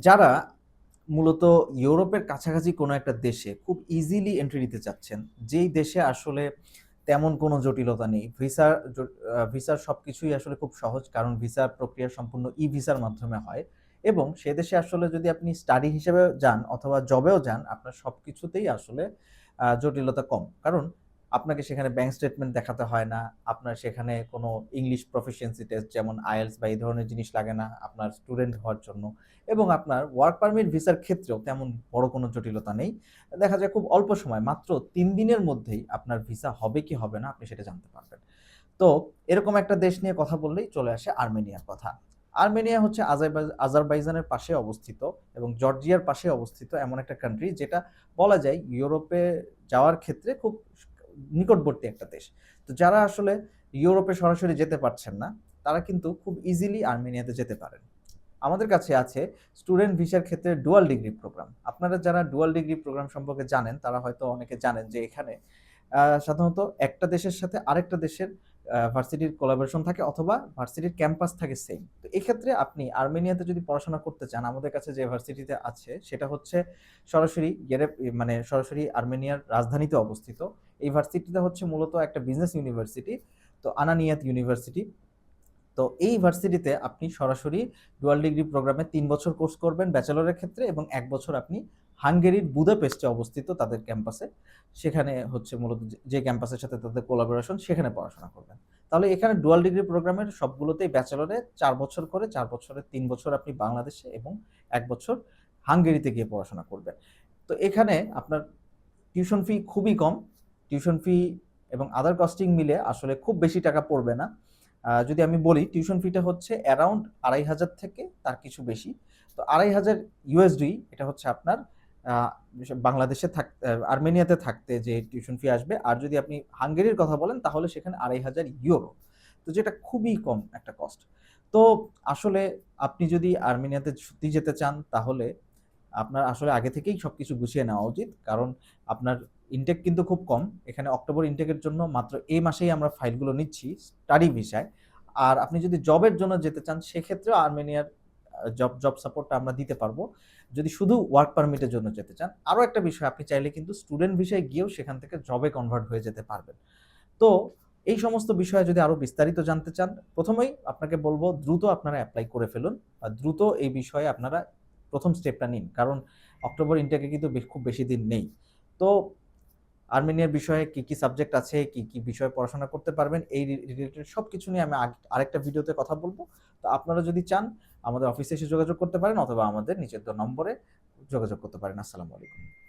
যারা মূলত ইউরোপের কাছাকাছি কোনো একটা দেশে খুব ইজিলি এন্ট্রি নিতে চাচ্ছেন, যেই দেশে আসলে তেমন কোনো জটিলতা নেই। ভিসার সবকিছুই আসলে খুব সহজ, কারণ ভিসার প্রক্রিয়া সম্পূর্ণ ই-ভিসার মাধ্যমে হয় এবং সে দেশে আসলে যদি আপনি স্টাডি হিসেবে যান অথবা জবেও যান, আপনার সবকিছুতেই আসলে জটিলতা কম। কারণ আপনাকে সেখানে ব্যাংক স্টেটমেন্ট দেখাতে হয় না, আপনার সেখানে কোনো ইংলিশ প্রফিসিয়েন্সি টেস্ট যেমন আইএলটিএস বা এই ধরনের জিনিস লাগে না আপনার স্টুডেন্ট হওয়ার জন্য। এবং আপনার ওয়ার্ক পারমিট ভিসার ক্ষেত্রেও তেমন বড় কোনো জটিলতা নেই। দেখা যায় খুব অল্প সময়, মাত্র ৩ দিনের মধ্যেই আপনার ভিসা হবে কি হবে না আপনি সেটা জানতে পারবেন। তো এরকম একটা দেশ নিয়ে কথা বললেই চলে আসে আর্মেনিয়ার কথা। আর্মেনিয়া হচ্ছে আজারবাইজানের পাশে অবস্থিত এবং জর্জিয়ার পাশে অবস্থিত এমন একটা কান্ট্রি, যেটা বলা যায় ইউরোপে যাওয়ার ক্ষেত্রে খুব নিকটবর্তী একটা দেশ। তো যারা আসলে ইউরোপে সরাসরি যেতে পারছেন না, তারা কিন্তু খুব ইজিলি আর্মেনিয়াতে যেতে পারেন। আমাদের কাছে আছে স্টুডেন্ট ভিসার ক্ষেত্রে ডুয়াল ডিগ্রি প্রোগ্রাম। আপনারা যারা ডুয়াল ডিগ্রি প্রোগ্রাম সম্পর্কে জানেন, তারা হয়তো অনেকে জানেন যে এখানে সাধারণত একটা দেশের সাথে আরেকটা দেশের ভার্সিটির কোলাবোরেশন থাকে অথবা ভার্সিটির ক্যাম্পাস থাকে সেম। তো এক্ষেত্রে আপনি আর্মেনিয়াতে যদি পড়াশোনা করতে চান, আমাদের কাছে যে ভার্সিটিতে আছে সেটা হচ্ছে সরাসরি মানে সরাসরি আর্মেনিয়ার রাজধানীতে অবস্থিত। এই ভার্সিটিটা হচ্ছে মূলত একটা বিজনেস ইউনিভার্সিটি, তো আনানিয়াত ইউনিভার্সিটি। তো এই ভার্সিটিতে আপনি সরাসরি ডুয়াল ডিগ্রি প্রোগ্রামে ৩ বছর কোর্স করবেন ব্যাচেলরের ক্ষেত্রে, এবং ১ বছর আপনি হাঙ্গেরির বুদাপেস্টে অবস্থিত তাদের ক্যাম্পাসে, সেখানে হচ্ছে মূলত যে ক্যাম্পাসের সাথে তাদের কোলাবোরেশন, সেখানে পড়াশোনা করবেন। তাহলে এখানে ডুয়াল ডিগ্রি প্রোগ্রামের সবগুলোতেই ব্যাচেলরে ৪ বছর করে, ৪ বছরের ৩ বছর আপনি বাংলাদেশে এবং ১ বছর হাঙ্গেরিতে গিয়ে পড়াশোনা করবেন। তো এখানে আপনার টিউশন ফি খুবই কম। টিউশন ফি এবং আদার কস্টিং মিলে আসলে খুব বেশি টাকা পড়বে না। যদি আমি বলি, টিউশন ফিটা হচ্ছে অ্যারাউন্ড ২,৫০০ থেকে তার কিছু বেশি। তো ২,৫০০ ইউএসডি, এটা হচ্ছে আপনার আ বাংলাদেশে আর্মেনিয়াতে থাকতে যে টিউশন ফি আসবে। আর যদি আপনি হাঙ্গেরির কথা বলেন, তাহলে সেখানে ২,৫০০ ইউরো। তো যেটা খুবই কম একটা কস্ট। তো আসলে আপনি যদি আর্মেনিয়াতে সত্যি যেতে চান, তাহলে আপনার আসলে আগে থেকেই সবকিছু গুছিয়ে নেওয়া উচিত। কারণ আপনার ইনটেক কিন্তু খুব কম। এখানে অক্টোবর ইনটেকের জন্য মাত্র এই মাসেই আমরা ফাইলগুলো নিচ্ছি স্টাডি ভিসায়। আর আপনি যদি জবের জন্য যেতে চান, সেক্ষেত্রেও আর্মেনিয়ার জব সাপোর্টটা আমরা দিতে পারবো। যদি শুধু ওয়ার্ক পারমিটের জন্য যেতে চান। আরো একটা বিষয়, আপনি চাইলে কিন্তু স্টুডেন্ট ভিসায় গিয়েও সেখান থেকে জবে কনভার্ট হয়ে যেতে পারবেন। তো এই সমস্ত বিষয়ে যদি আরো বিস্তারিত জানতে চান, ১ম এই আপনাকে বলব দ্রুত আপনারা এপ্লাই করে ফেলুন। দ্রুত এই বিষয়ে আপনারা ১ম স্টেপটা নিন। কারণ অক্টোবর ইনটেকে কিন্তু খুব বেশি দিন নেই। তো আর্মেনিয়ার বিষয়ে কি সাবজেক্ট আছে, কি বিষয়ে পড়াশোনা করতে পারবেন, এই রিলেটেড সবকিছু নিয়ে আমি আরেকটা ভিডিওতে কথা বলব। তো আপনারা যদি চান, আমাদের অফিসে এসে যোগাযোগ করতে পারেন অথবা আমাদের নিচের দেওয়া নম্বরে যোগাযোগ করতে পারেন। আসসালামু আলাইকুম।